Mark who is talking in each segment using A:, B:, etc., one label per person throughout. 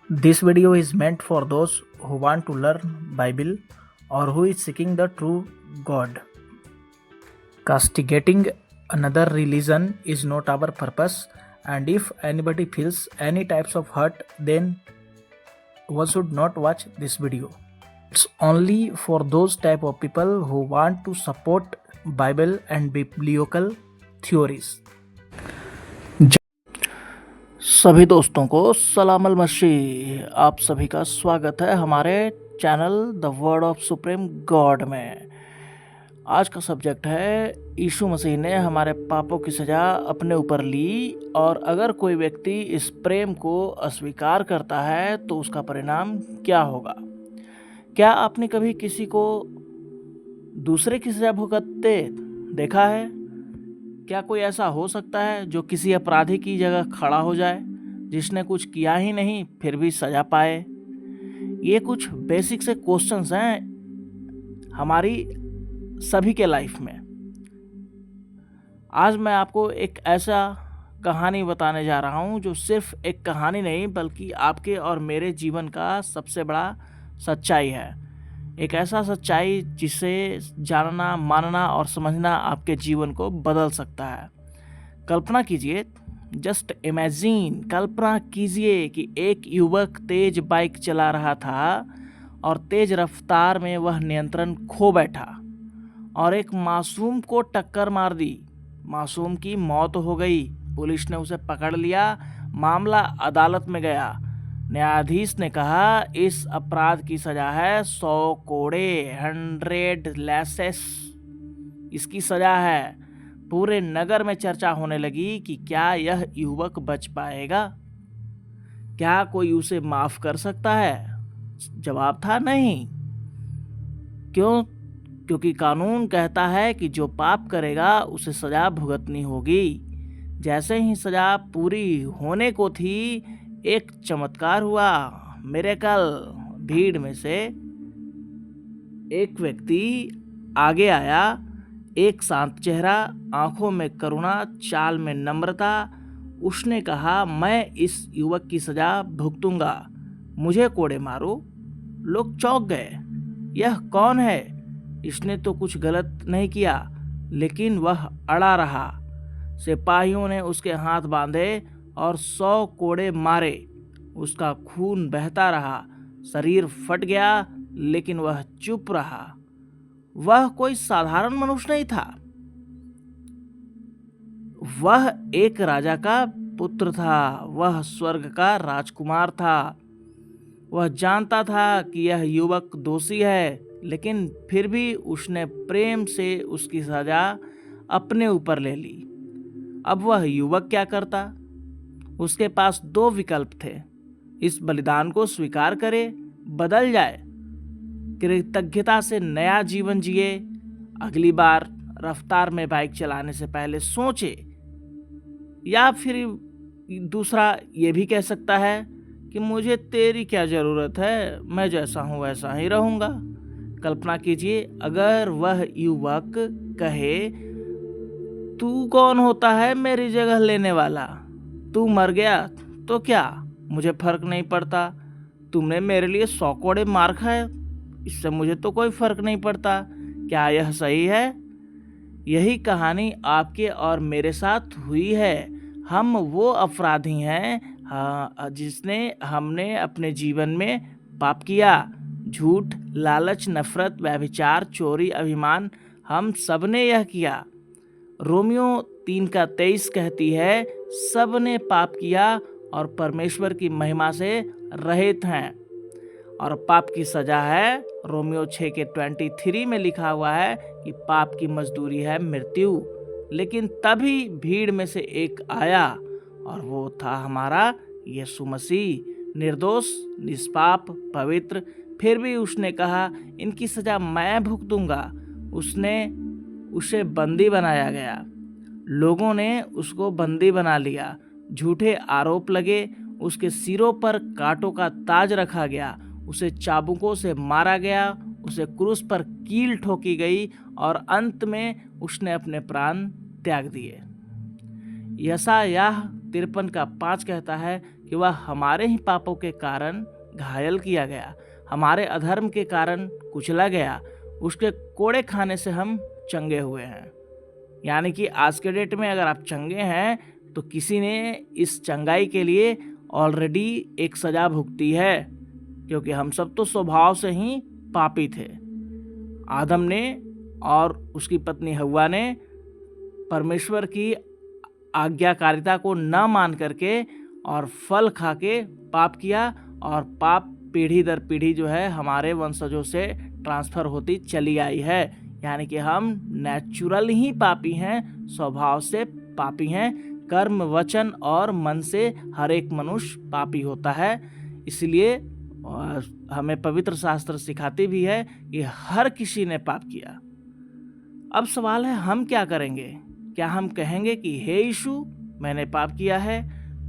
A: This video is meant for those who want to learn Bible or who is seeking the true God. Castigating another religion is not our purpose, and if anybody feels any types of hurt, then one should not watch this video. It's only for those type of people who want to support Bible and biblical theories. सभी दोस्तों को सलाम अल मसीह। आप सभी का स्वागत है हमारे channel the word of supreme God में। आज का सब्जेक्ट है यीशु मसीह ने हमारे पापों की सज़ा अपने ऊपर ली, और अगर कोई व्यक्ति इस प्रेम को अस्वीकार करता है तो उसका परिणाम क्या होगा। क्या आपने कभी किसी को दूसरे की सज़ा भुगतते देखा है? क्या कोई ऐसा हो सकता है जो किसी अपराधी की जगह खड़ा हो जाए जिसने कुछ किया ही नहीं फिर भी सज़ा पाए? ये कुछ बेसिक से क्वेश्चंस हैं हमारी सभी के लाइफ में। आज मैं आपको एक ऐसा कहानी बताने जा रहा हूँ जो सिर्फ एक कहानी नहीं बल्कि आपके और मेरे जीवन का सबसे बड़ा सच्चाई है। एक ऐसा सच्चाई जिसे जानना, मानना और समझना आपके जीवन को बदल सकता है। कल्पना कीजिए, जस्ट इमेजिन, कल्पना कीजिए कि एक युवक तेज बाइक चला रहा था और तेज रफ्तार में वह नियंत्रण खो बैठा और एक मासूम को टक्कर मार दी। मासूम की मौत हो गई। पुलिस ने उसे पकड़ लिया। मामला अदालत में गया। न्यायाधीश ने कहा, इस अपराध की सजा है 100 कोड़े, 100 लैसेस इसकी सजा है। पूरे नगर में चर्चा होने लगी कि क्या यह युवक बच पाएगा, क्या कोई उसे माफ कर सकता है। जवाब था नहीं। क्यों? क्योंकि कानून कहता है कि जो पाप करेगा उसे सजा भुगतनी होगी। जैसे ही सजा पूरी होने को थी, एक चमत्कार हुआ, मिरेकल। भीड़ में से एक व्यक्ति आगे आया, एक शांत चेहरा, आंखों में करुणा, चाल में नम्रता। उसने कहा, मैं इस युवक की सजा भुगतूंगा, मुझे कोड़े मारो। लोग चौंक गए। यह कौन है? इसने तो कुछ गलत नहीं किया। लेकिन वह अड़ा रहा। सिपाहियों ने उसके हाथ बांधे और 100 कोड़े मारे। उसका खून बहता रहा, शरीर फट गया, लेकिन वह चुप रहा। वह कोई साधारण मनुष्य नहीं था। वह एक राजा का पुत्र था। वह स्वर्ग का राजकुमार था। वह जानता था कि यह युवक दोषी है, लेकिन फिर भी उसने प्रेम से उसकी सजा अपने ऊपर ले ली। अब वह युवक क्या करता? उसके पास 2 विकल्प थे। इस बलिदान को स्वीकार करे, बदल जाए, कृतज्ञता से नया जीवन जिए, अगली बार रफ्तार में बाइक चलाने से पहले सोचे। या फिर दूसरा ये भी कह सकता है कि मुझे तेरी क्या ज़रूरत है, मैं जैसा हूँ वैसा ही रहूँगा। कल्पना कीजिए, अगर वह युवक कहे, तू कौन होता है मेरी जगह लेने वाला? तू मर गया तो क्या, मुझे फर्क नहीं पड़ता। तुमने मेरे लिए 100 कोड़े मार खाए, इससे मुझे तो कोई फर्क नहीं पड़ता। क्या यह सही है? यही कहानी आपके और मेरे साथ हुई है। हम वो अपराधी हैं हमने अपने जीवन में पाप किया। झूठ, लालच, नफरत, व्यभिचार, चोरी, अभिमान, हम सब ने यह किया। रोमियो 3:23 कहती है, सब ने पाप किया और परमेश्वर की महिमा से रहित हैं। और पाप की सजा है, रोमियो 6:23 में लिखा हुआ है कि पाप की मजदूरी है मृत्यु। लेकिन तभी भीड़ में से एक आया, और वो था हमारा यीशु मसीह, निर्दोष, निष्पाप, पवित्र। फिर भी उसने कहा, इनकी सजा मैं भुगतूंगा। उसे बंदी बनाया गया। लोगों ने उसको बंदी बना लिया। झूठे आरोप लगे। उसके सिरों पर कांटों का ताज रखा गया। उसे चाबुकों से मारा गया। उसे क्रूस पर कील ठोकी गई और अंत में उसने अपने प्राण त्याग दिए। यशायाह 53:5 कहता है कि वह हमारे ही पापों के कारण घायल किया गया, हमारे अधर्म के कारण कुचला गया, उसके कोड़े खाने से हम चंगे हुए हैं। यानी कि आज के डेट में अगर आप चंगे हैं तो किसी ने इस चंगाई के लिए ऑलरेडी एक सज़ा भुगती है, क्योंकि हम सब तो स्वभाव से ही पापी थे। आदम ने और उसकी पत्नी हव्वा ने परमेश्वर की आज्ञाकारिता को न मान करके और फल खा के पाप किया, और पाप पीढ़ी दर पीढ़ी जो है हमारे वंशजों से ट्रांसफ़र होती चली आई है। यानी कि हम नेचुरल ही पापी हैं, स्वभाव से पापी हैं। कर्म, वचन और मन से हर एक मनुष्य पापी होता है। इसलिए हमें पवित्र शास्त्र सिखाती भी है कि हर किसी ने पाप किया। अब सवाल है, हम क्या करेंगे? क्या हम कहेंगे कि हे यीशु, मैंने पाप किया है,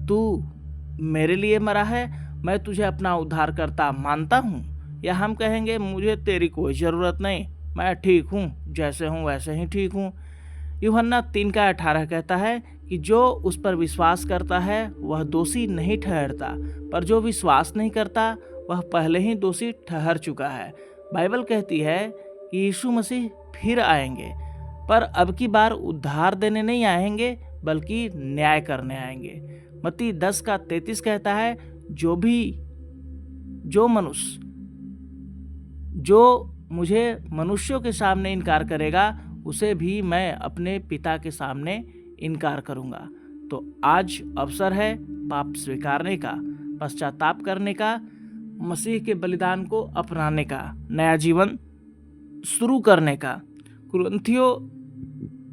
A: तू मेरे लिए मरा है, मैं तुझे अपना उद्धारकर्ता मानता हूँ? या हम कहेंगे मुझे तेरी कोई ज़रूरत नहीं, मैं ठीक हूँ, जैसे हूँ वैसे ही ठीक हूँ? यूहन्ना 3:18 कहता है कि जो उस पर विश्वास करता है वह दोषी नहीं ठहरता, पर जो विश्वास नहीं करता वह पहले ही दोषी ठहर चुका है। बाइबल कहती है कि यीशु मसीह फिर आएंगे, पर अब की बार उद्धार देने नहीं आएंगे बल्कि न्याय करने आएंगे। मत्ती 10:33 कहता है, जो मनुष्य जो मुझे मनुष्यों के सामने इनकार करेगा उसे भी मैं अपने पिता के सामने इनकार करूँगा। तो आज अवसर है पाप स्वीकारने का, पश्चाताप करने का, मसीह के बलिदान को अपनाने का, नया जीवन शुरू करने का। कुरिन्थियों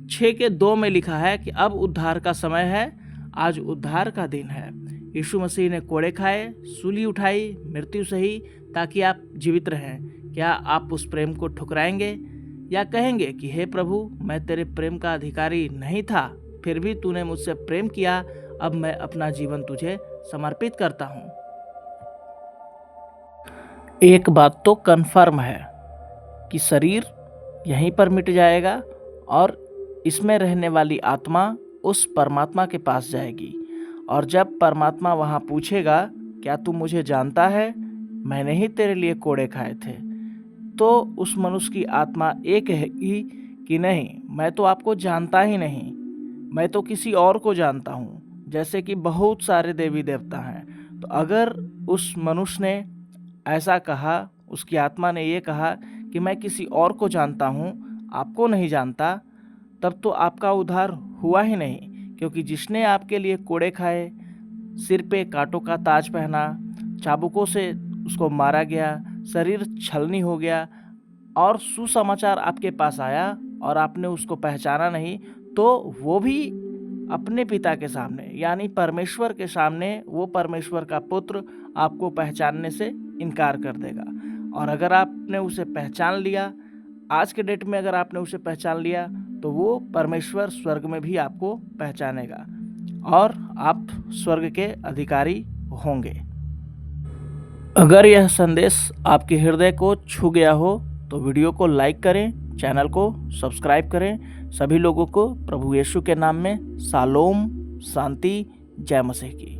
A: 6:2 में लिखा है कि अब उद्धार का समय है, आज उद्धार का दिन है। यीशु मसीह ने कोड़े खाए, सूली उठाई, मृत्यु सही ताकि आप जीवित रहें। क्या आप उस प्रेम को ठुकराएंगे या कहेंगे कि हे प्रभु, मैं तेरे प्रेम का अधिकारी नहीं था, फिर भी तूने मुझसे प्रेम किया, अब मैं अपना जीवन तुझे समर्पित करता हूँ? एक बात तो कन्फर्म है कि शरीर यहीं पर मिट जाएगा और इसमें रहने वाली आत्मा उस परमात्मा के पास जाएगी। और जब परमात्मा वहाँ पूछेगा, क्या तू मुझे जानता है? मैंने ही तेरे लिए कोड़े खाए थे। तो उस मनुष्य की आत्मा ये कहेगी कि नहीं, मैं तो आपको जानता ही नहीं, मैं तो किसी और को जानता हूँ, जैसे कि बहुत सारे देवी देवता हैं। तो अगर उस मनुष्य ने ऐसा कहा, उसकी आत्मा ने ये कहा कि मैं किसी और को जानता हूँ, आपको नहीं जानता, तब तो आपका उद्धार हुआ ही नहीं। क्योंकि जिसने आपके लिए कोड़े खाए, सिर पे कांटों का ताज पहना, चाबुकों से उसको मारा गया, शरीर छलनी हो गया और सुसमाचार आपके पास आया और आपने उसको पहचाना नहीं, तो वो भी अपने पिता के सामने यानी परमेश्वर के सामने वो परमेश्वर का पुत्र आपको पहचानने से इनकार कर देगा। और अगर आपने उसे पहचान लिया, आज के डेट में अगर आपने उसे पहचान लिया, तो वो परमेश्वर स्वर्ग में भी आपको पहचानेगा और आप स्वर्ग के अधिकारी होंगे। अगर यह संदेश आपके हृदय को छू गया हो तो वीडियो को लाइक करें, चैनल को सब्सक्राइब करें। सभी लोगों को प्रभु यीशु के नाम में शालोम, शांति, जय मसीह की।